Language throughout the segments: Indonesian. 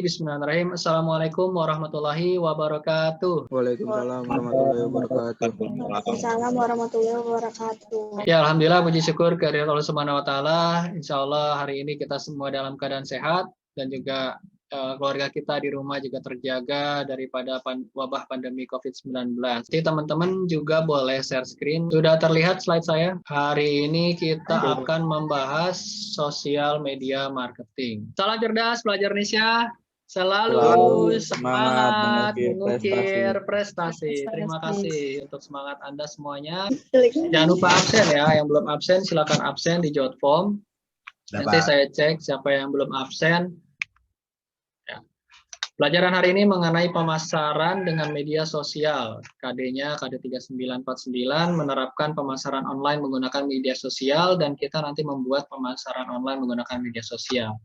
Bismillahirrahmanirrahim. Assalamualaikum warahmatullahi wabarakatuh. Waalaikumsalam warahmatullahi wabarakatuh. Waalaikumsalam warahmatullahi wabarakatuh. Ya, alhamdulillah puji syukur kehadirat Allah Subhanahu wa taala. Insyaallah hari ini kita semua dalam keadaan sehat dan juga keluarga kita di rumah juga terjaga daripada wabah pandemi COVID-19. Jadi teman-teman juga boleh share screen. Sudah terlihat slide saya? Hari ini kita akan membahas sosial media marketing. Salam cerdas, pelajar Indonesia. Selalu semangat mengukir prestasi. Terima kasih untuk semangat Anda semuanya. Jangan lupa absen ya. Yang belum absen silakan absen di jot form. Nanti saya cek siapa yang belum absen. Ya. Pelajaran hari ini mengenai pemasaran dengan media sosial. KD-nya KD 3949 menerapkan pemasaran online menggunakan media sosial dan kita nanti membuat pemasaran online menggunakan media sosial.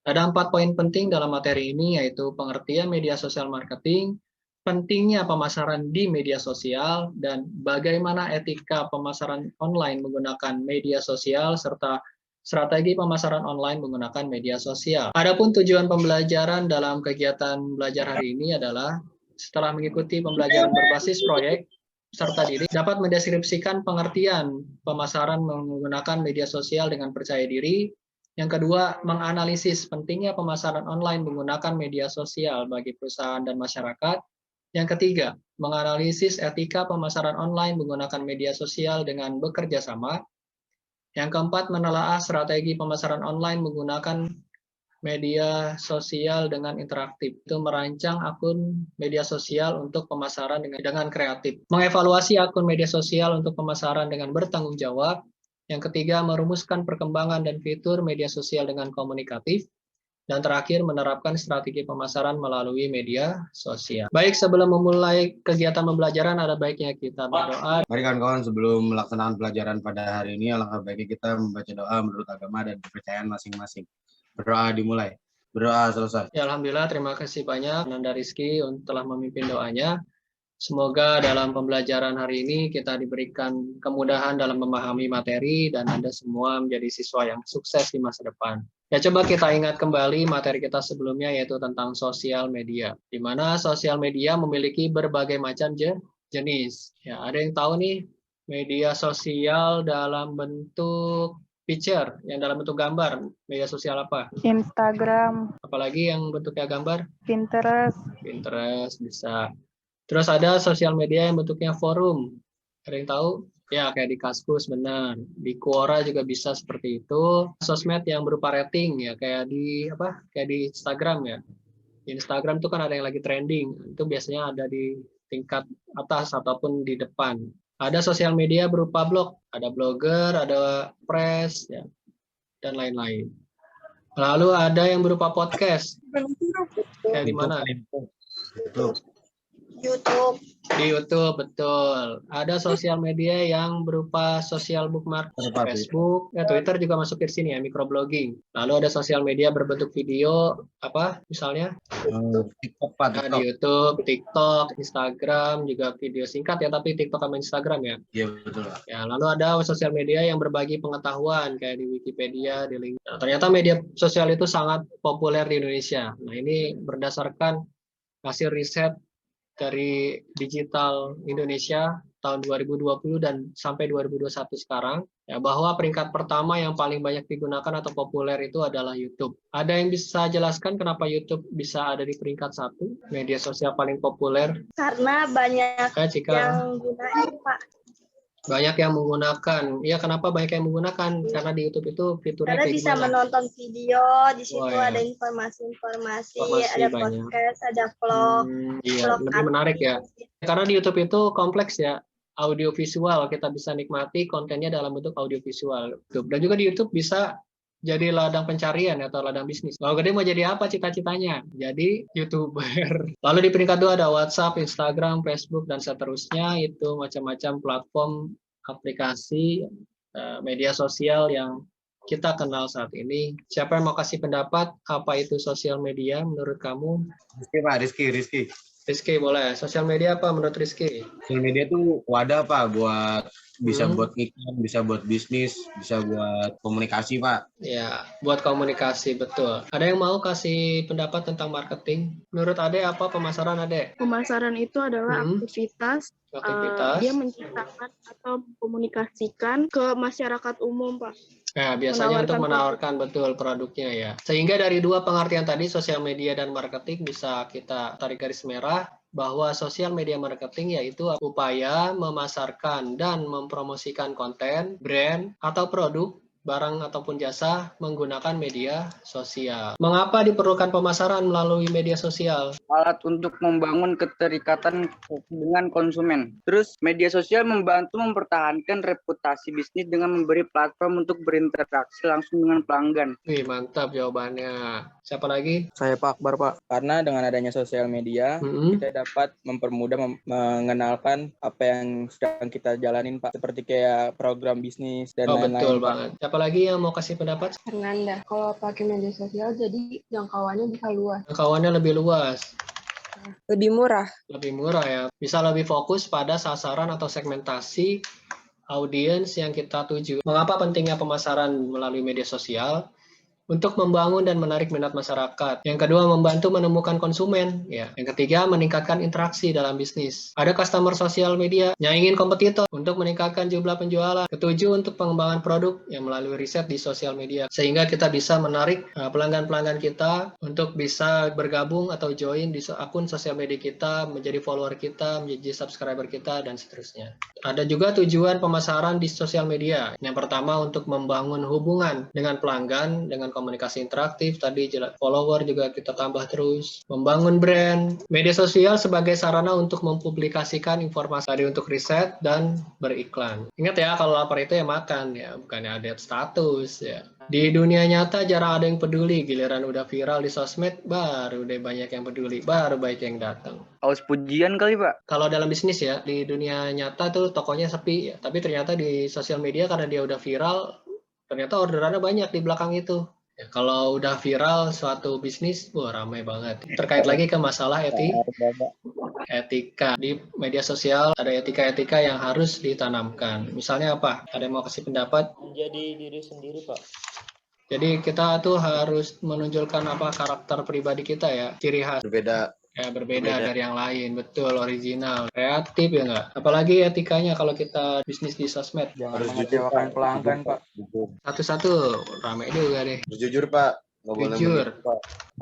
Ada 4 poin penting dalam materi ini, yaitu pengertian media sosial marketing, pentingnya pemasaran di media sosial, dan bagaimana etika pemasaran online menggunakan media sosial, serta strategi pemasaran online menggunakan media sosial. Adapun tujuan pembelajaran dalam kegiatan belajar hari ini adalah, setelah mengikuti pembelajaran berbasis proyek, serta diri, dapat mendeskripsikan pengertian pemasaran menggunakan media sosial dengan percaya diri. Yang kedua, menganalisis pentingnya pemasaran online menggunakan media sosial bagi perusahaan dan masyarakat. Yang ketiga, menganalisis etika pemasaran online menggunakan media sosial dengan bekerja sama. Yang keempat, menelaah strategi pemasaran online menggunakan media sosial dengan interaktif. Itu merancang akun media sosial untuk pemasaran dengan kreatif. Mengevaluasi akun media sosial untuk pemasaran dengan bertanggung jawab. Yang ketiga, merumuskan perkembangan dan fitur media sosial dengan komunikatif. Dan terakhir, menerapkan strategi pemasaran melalui media sosial. Baik, sebelum memulai kegiatan pembelajaran, ada baiknya kita berdoa. Mari kawan-kawan, sebelum melaksanakan pelajaran pada hari ini, alangkah baiknya kita membaca doa menurut agama dan kepercayaan masing-masing. Berdoa dimulai. Berdoa selesai. Ya, alhamdulillah, terima kasih banyak Nanda Rizky telah memimpin doanya. Semoga dalam pembelajaran hari ini kita diberikan kemudahan dalam memahami materi dan Anda semua menjadi siswa yang sukses di masa depan. Ya, coba kita ingat kembali materi kita sebelumnya, yaitu tentang sosial media. Di mana sosial media memiliki berbagai macam jenis. Ya, ada yang tahu nih media sosial dalam bentuk picture, yang dalam bentuk gambar. Media sosial apa? Instagram. Apalagi yang bentuknya gambar? Pinterest. Pinterest bisa. Terus ada sosial media yang bentuknya forum. Ada yang tahu? Ya, kayak di Kaskus, benar. Di Quora juga bisa seperti itu. Sosmed yang berupa rating, ya, kayak di Instagram ya. Di Instagram itu kan ada yang lagi trending. Itu biasanya ada di tingkat atas ataupun di depan. Ada sosial media berupa blog. Ada blogger, ada press, ya, dan lain-lain. Lalu ada yang berupa podcast. Kayak di mana? YouTube. Di YouTube, betul. Ada sosial media yang berupa sosial bookmark, Facebook, Twitter juga masuk ke sini ya, microblogging. Lalu ada sosial media berbentuk video, apa misalnya? TikTok, Di YouTube, TikTok, Instagram, juga video singkat ya, tapi TikTok sama Instagram ya. Iya, betul. Ya, lalu ada sosial media yang berbagi pengetahuan, kayak di Wikipedia, di LinkedIn. Nah, ternyata media sosial itu sangat populer di Indonesia. Nah, ini berdasarkan hasil riset dari Digital Indonesia tahun 2020 dan sampai 2021 sekarang, ya, bahwa peringkat pertama yang paling banyak digunakan atau populer itu adalah YouTube. Ada yang bisa jelaskan kenapa YouTube bisa ada di peringkat 1 media sosial paling populer? Karena banyak yang gunain, Pak. Banyak yang menggunakan. Ya, kenapa banyak yang menggunakan? Karena di YouTube itu fiturnya Karena kayak bisa gimana? menonton video, di situ Wah, ya. ada informasi-informasi, banyak. ada podcast, ada vlog. Iya, lebih menarik ya. Karena di YouTube itu kompleks ya, audio visual, kita bisa nikmati kontennya dalam bentuk audio visual. Dan juga di YouTube bisa jadi ladang pencarian atau ladang bisnis. Kalau gede mau jadi apa cita-citanya? Jadi YouTuber. Lalu di peringkat 2 ada WhatsApp, Instagram, Facebook, dan seterusnya. Itu macam-macam platform, aplikasi, media sosial yang kita kenal saat ini. Siapa yang mau kasih pendapat apa itu sosial media menurut kamu? Rizky, Pak. Rizky. Rizky boleh. Sosial media apa menurut Rizky? Sosial media itu wadah, Pak, buat bisa buat iklan, bisa buat bisnis, bisa buat komunikasi, Pak. Ya, buat komunikasi, betul. Ada yang mau kasih pendapat tentang marketing? Menurut Ade apa pemasaran Ade? Pemasaran itu adalah aktivitas dia menciptakan atau mengkomunikasikan ke masyarakat umum, Pak. Nah, biasanya untuk menawarkan betul produknya ya. Sehingga dari dua pengertian tadi, sosial media dan marketing, bisa kita tarik garis merah bahwa sosial media marketing yaitu upaya memasarkan dan mempromosikan konten, brand, atau produk, barang ataupun jasa menggunakan media sosial. Mengapa diperlukan pemasaran melalui media sosial? Alat untuk membangun keterikatan dengan konsumen. Terus media sosial membantu mempertahankan reputasi bisnis dengan memberi platform untuk berinteraksi langsung dengan pelanggan. Wih, mantap jawabannya. Siapa lagi? Saya Pak Akbar, Pak. Karena dengan adanya sosial media, kita dapat mempermudah mengenalkan apa yang sedang kita jalanin, Pak. Seperti kayak program bisnis dan lain-lain, betul Pak. banget. Siapa lagi yang mau kasih pendapat? Fernanda, kalau pakai media sosial jadi jangkauannya bisa luas. Jangkauannya lebih luas. Lebih murah. Lebih murah ya. Bisa lebih fokus pada sasaran atau segmentasi audiens yang kita tuju. Mengapa pentingnya pemasaran melalui media sosial? Untuk membangun dan menarik minat masyarakat. Yang kedua, membantu menemukan konsumen. Ya. Yang ketiga, meningkatkan interaksi dalam bisnis. Ada customer sosial media, nyaingin kompetitor untuk meningkatkan jumlah penjualan. Ketujuh, untuk pengembangan produk yang melalui riset di sosial media. Sehingga kita bisa menarik pelanggan-pelanggan kita untuk bisa bergabung atau join di akun sosial media kita, menjadi follower kita, menjadi subscriber kita, dan seterusnya. Ada juga tujuan pemasaran di sosial media. Yang pertama, untuk membangun hubungan dengan pelanggan, dengan komunikasi interaktif, tadi follower juga kita tambah terus, membangun brand, media sosial sebagai sarana untuk mempublikasikan informasi tadi untuk riset dan beriklan. Ingat ya, kalau lapar itu ya makan ya, bukannya update status ya. Di dunia nyata jarang ada yang peduli, giliran udah viral di sosmed, baru deh banyak yang peduli, baru baik yang datang. Haus pujian kali, Pak. Kalau dalam bisnis ya, di dunia nyata tuh tokonya sepi ya, tapi ternyata di sosial media karena dia udah viral, ternyata orderannya banyak di belakang itu. Ya, kalau udah viral suatu bisnis, wah ramai banget. Terkait lagi ke masalah etika di media sosial, ada etika-etika yang harus ditanamkan. Misalnya apa? Ada yang mau kasih pendapat? Menjadi diri sendiri, Pak. Jadi kita tuh harus menunjukkan apa karakter pribadi kita ya, ciri khas. Berbeda dari yang lain, betul, original, kreatif ya nggak? Apalagi etikanya kalau kita bisnis di sosmed. Jangan mengecewakan pelanggan, Pak. Satu-satu, rame juga deh. Jujur, Pak. Nggak boleh menipu,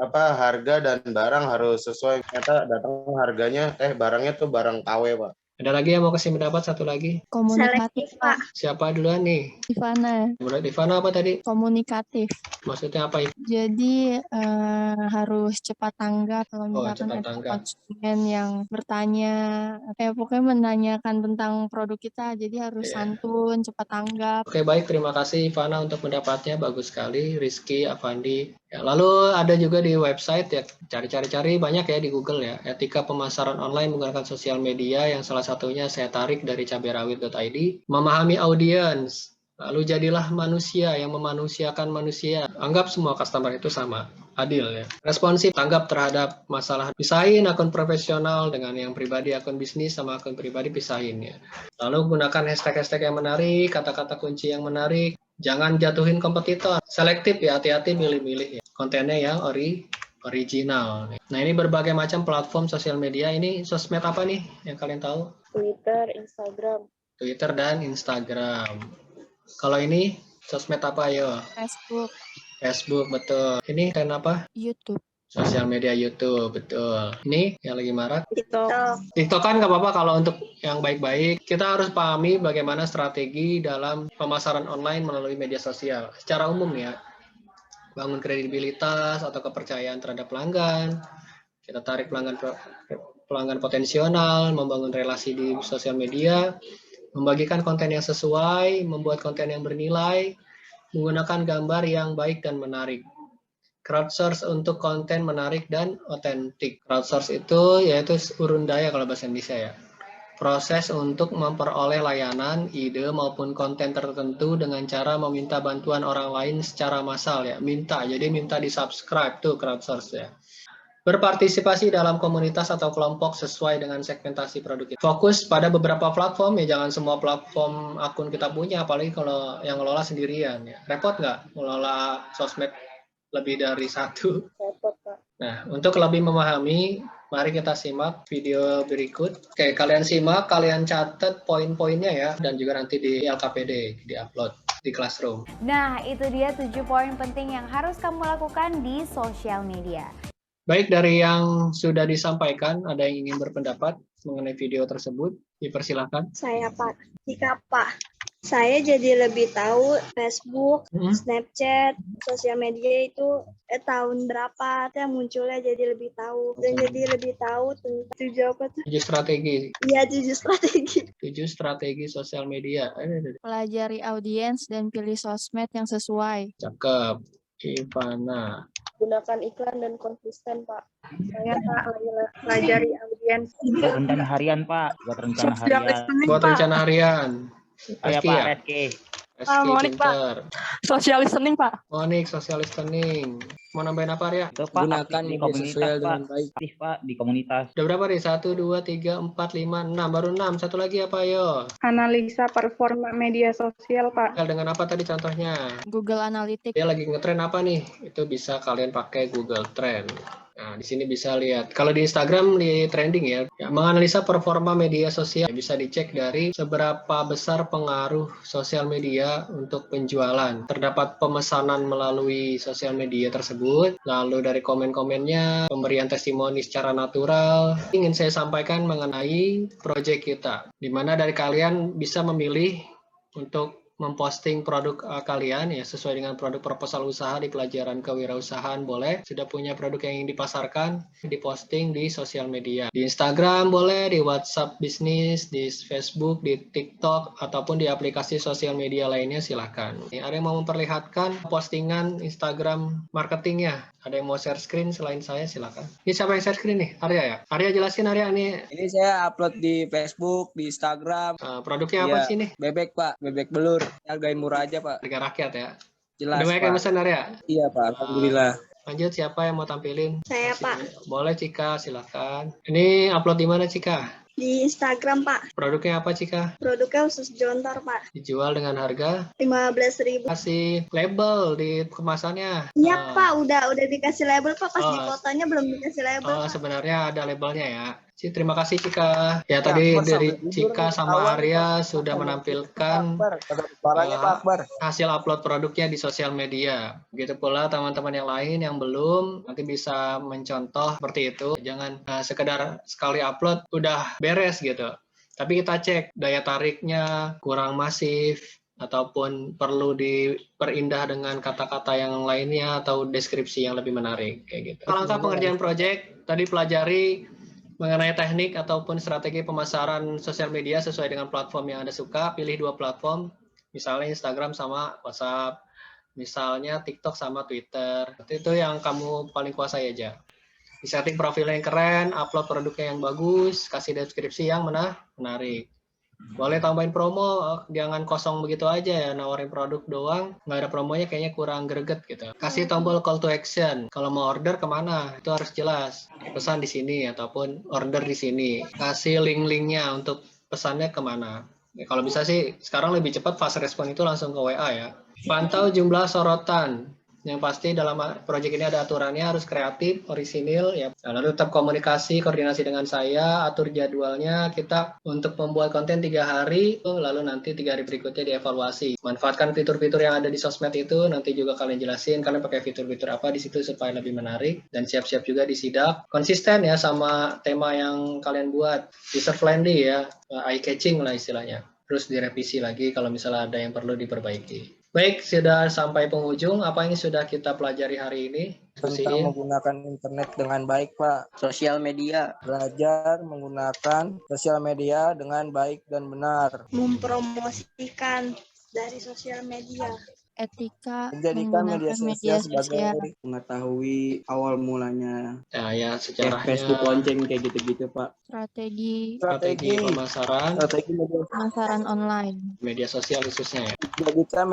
Pak. Harga dan barang harus sesuai. Ternyata datang harganya, barangnya tuh barang KW, Pak. Ada lagi yang mau kasih pendapat? Satu lagi. Komunikatif, Pak. Siapa duluan nih? Ivana. Menurut Ivana apa tadi? Komunikatif. Maksudnya apa? Jadi harus cepat tanggap kalau misalkan ada konsumen yang bertanya, pokoknya menanyakan tentang produk kita, jadi harus santun, cepat tanggap. Oke, baik, terima kasih Ivana untuk pendapatnya, bagus sekali. Rizky, Avandi. Ya, lalu ada juga di website ya, cari-cari banyak ya di Google ya, etika pemasaran online menggunakan sosial media, yang salah satunya saya tarik dari caberawit.id. Memahami audiens. Lalu jadilah manusia yang memanusiakan manusia. Anggap semua customer itu sama, adil ya. Responsif, tanggap terhadap masalah. Pisahin akun profesional dengan yang pribadi, akun bisnis sama akun pribadi pisahin ya. Lalu gunakan hashtag-hashtag yang menarik, kata-kata kunci yang menarik. Jangan jatuhin kompetitor. Selektif ya, hati-hati milih-milih ya. Kontennya yang original. Nah, ini berbagai macam platform sosial media. Ini sosmed apa nih yang kalian tahu? Twitter, Instagram. Twitter dan Instagram. Kalau ini sosmed apa ayo? Facebook, betul. Ini kan apa? YouTube. Sosial media YouTube, betul. Ini yang lagi marak? TikTok kan nggak apa-apa kalau untuk yang baik-baik. Kita harus pahami bagaimana strategi dalam pemasaran online melalui media sosial. Secara umum ya, bangun kredibilitas atau kepercayaan terhadap pelanggan. Kita tarik pelanggan potensial, membangun relasi di sosial media, membagikan konten yang sesuai, membuat konten yang bernilai, menggunakan gambar yang baik dan menarik. Crowdsource untuk konten menarik dan otentik. Crowdsource itu yaitu urun daya kalau bahasa Indonesia ya. Proses untuk memperoleh layanan, ide maupun konten tertentu dengan cara meminta bantuan orang lain secara massal ya. Jadi minta di subscribe tuh crowdsource ya. Berpartisipasi dalam komunitas atau kelompok sesuai dengan segmentasi produk kita. Fokus pada beberapa platform ya, jangan semua platform akun kita punya, apalagi kalau yang ngelola sendirian ya. Repot nggak ngelola sosmed lebih dari satu? Repot, Pak. Nah, untuk lebih memahami, mari kita simak video berikut. Oke, kalian simak, kalian catat poin-poinnya ya, dan juga nanti di LKPD, di-upload di Classroom. Nah, itu dia 7 poin penting yang harus kamu lakukan di sosial media. Baik, dari yang sudah disampaikan, ada yang ingin berpendapat mengenai video tersebut? Dipersilakan. Saya, Pak. Jika, Pak, saya jadi lebih tahu Facebook, Snapchat, sosial media itu tahun berapa yang munculnya, jadi lebih tahu. Dan jadi lebih tahu tentang 7 strategi. Iya, 7 strategi. 7 strategi sosial media. Pelajari audiens dan pilih sosmed yang sesuai. Cakep. Ivana. Gunakan iklan dan konsisten, Pak. Saya, Pak, lagi pelajari audiens. Buat rencana harian, Pak. Buat rencana harian. Iya, Pak, Reski. Monik, Pak. Social listening, Pak. Monik, social listening. Mau nambahin apa, Ria? Itu, Pak, Gunakan di media komunitas, sosial Pak. dengan baik. Aktif, Pak, di komunitas. Udah berapa nih? 1, 2, 3, 4, 5, 6. Baru 6. Satu lagi apa, yo? Analisa performa media sosial, Pak. Dengan apa tadi contohnya? Google Analytics. Dia lagi ngetren apa nih? Itu bisa kalian pakai Google Trend. Nah, di sini bisa lihat. Kalau di Instagram di trending ya, menganalisa performa media sosial bisa dicek dari seberapa besar pengaruh sosial media untuk penjualan. Terdapat pemesanan melalui sosial media tersebut, lalu dari komen-komennya, pemberian testimoni secara natural. Ingin saya sampaikan mengenai proyek kita, di mana dari kalian bisa memilih untuk memposting produk kalian ya sesuai dengan produk proposal usaha di pelajaran kewirausahaan boleh. Sudah punya produk yang ingin dipasarkan, diposting di sosial media. Di Instagram boleh, di WhatsApp bisnis, di Facebook, di TikTok, ataupun di aplikasi sosial media lainnya silahkan. Ada yang mau memperlihatkan postingan Instagram marketingnya? Ada yang mau share screen selain saya? Silahkan. Ini siapa yang share screen nih? Arya ya? Arya jelasin Arya nih. Ini saya upload di Facebook, di Instagram. Produknya apa sih nih? Bebek, Pak. Bebek belur. Hargain murah aja, Pak. Harga rakyat ya? Jelas, Udah banyak Pak. yang pesan Arya? Iya, Pak. Alhamdulillah. Lanjut, siapa yang mau tampilin? Saya, Pak. Boleh, Cika. Silakan. Ini upload di mana, Cika? Di Instagram, Pak. Produknya apa, Cika? Produknya usus jontor, Pak. Dijual dengan harga 15.000. kasih label di kemasannya. Iya, Pak. Udah dikasih label, Pak. Pas di fotonya belum dikasih label, Pak. Sebenarnya ada labelnya ya. Terima kasih, Cika. Ya, tadi dari Cika sama Arya sudah menampilkan hasil upload produknya di sosial media. Begitu pula teman-teman yang lain yang belum, nanti bisa mencontoh seperti itu. Jangan sekedar sekali upload udah beres gitu. Tapi kita cek daya tariknya kurang masif, ataupun perlu diperindah dengan kata-kata yang lainnya atau deskripsi yang lebih menarik kayak gitu. Langkah pengerjaan proyek tadi pelajari mengenai teknik ataupun strategi pemasaran sosial media sesuai dengan platform yang Anda suka. Pilih 2 platform, misalnya Instagram sama WhatsApp, misalnya TikTok sama Twitter. Itu yang kamu paling kuasai aja. Disetting profilnya yang keren, upload produknya yang bagus, kasih deskripsi yang menarik. Boleh tambahin promo, jangan kosong begitu aja ya, nawarin produk doang, nggak ada promonya kayaknya kurang greget gitu. Kasih tombol call to action, kalau mau order kemana, itu harus jelas. Pesan di sini ataupun order di sini. Kasih link-linknya untuk pesannya kemana. Ya, kalau bisa sih, sekarang lebih cepat fast respon itu langsung ke WA ya. Pantau jumlah sorotan. Yang pasti dalam proyek ini ada aturannya, harus kreatif, orisinil, ya. Lalu tetap komunikasi, koordinasi dengan saya, atur jadwalnya, kita untuk membuat konten 3 hari, lalu nanti 3 hari berikutnya dievaluasi. Manfaatkan fitur-fitur yang ada di sosmed itu, nanti juga kalian jelasin, kalian pakai fitur-fitur apa di situ supaya lebih menarik, dan siap-siap juga disidak. Konsisten ya sama tema yang kalian buat, user friendly ya, eye-catching lah istilahnya. Terus direvisi lagi kalau misalnya ada yang perlu diperbaiki. Baik, sudah sampai penghujung. Apa yang sudah kita pelajari hari ini? Tentang menggunakan internet dengan baik, Pak. Sosial media. Belajar menggunakan sosial media dengan baik dan benar. Mempromosikan dari sosial media. etika Menjadikan media menggunakan media sosial sosial. sebagai mengetahui awal mulanya. Ya, sejarahnya. Facebook lonceng kayak gitu-gitu, Pak. Strategi pemasaran pemasaran online. media sosial khususnya ya. Jadikan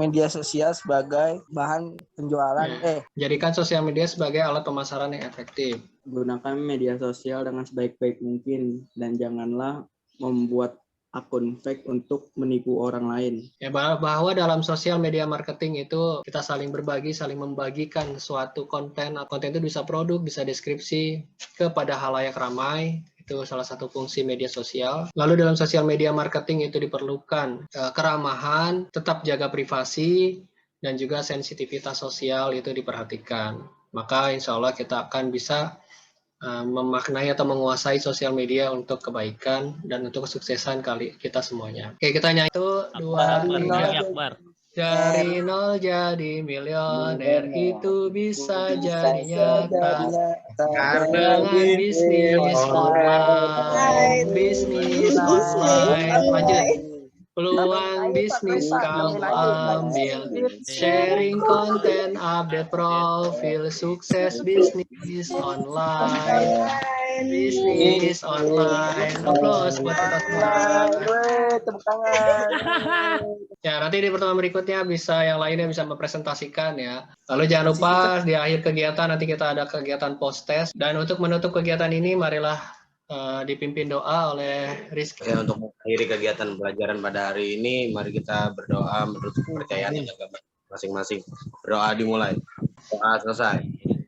media sosial sebagai bahan penjualan. Jadikan sosial media sebagai alat pemasaran yang efektif. Gunakan media sosial dengan sebaik-baik mungkin dan janganlah membuat akun fake untuk menipu orang lain. Ya, bahwa dalam sosial media marketing itu kita saling berbagi, saling membagikan suatu konten. Konten itu bisa produk, bisa deskripsi kepada halayak ramai. Itu salah satu fungsi media sosial. Lalu dalam sosial media marketing itu diperlukan keramahan, tetap jaga privasi, dan juga sensitivitas sosial itu diperhatikan. Maka insya Allah kita akan bisa memaknai atau menguasai sosial media untuk kebaikan dan untuk kesuksesan kita semuanya. Oke, kita nyanyi itu 2, 3. Dari nol jadi milioner itu bisa jadi nyata karena bisnis online, lanjut. Peluang bisnis kamu ambil, sharing konten, update profil, sukses bisnis online. Bisnis online. Aplaus buat kita semua. Tepuk tangan. Ya, nanti di pertemuan berikutnya yang lainnya bisa mempresentasikan ya. Lalu jangan lupa di akhir kegiatan nanti kita ada kegiatan post-test. Dan untuk menutup kegiatan ini, marilah dipimpin doa oleh Rizky. Ya, untuk mengakhiri kegiatan pelajaran pada hari ini, mari kita berdoa menurut kepercayaan dan agama masing-masing. Berdoa dimulai. Doa selesai.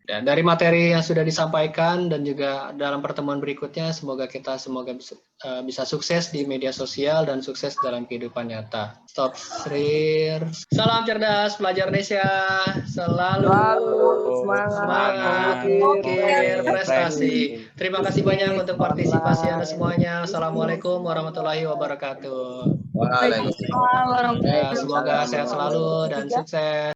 Dan dari materi yang sudah disampaikan dan juga dalam pertemuan berikutnya, semoga bisa sukses di media sosial dan sukses dalam kehidupan nyata. Stop Srir. Salam cerdas, pelajar Indonesia. Selalu semangat, mikir, prestasi. Terima kasih banyak untuk partisipasi Anda semuanya. Assalamualaikum warahmatullahi wabarakatuh. Waalaikumsalam. Ya, semoga sehat selalu dan sukses.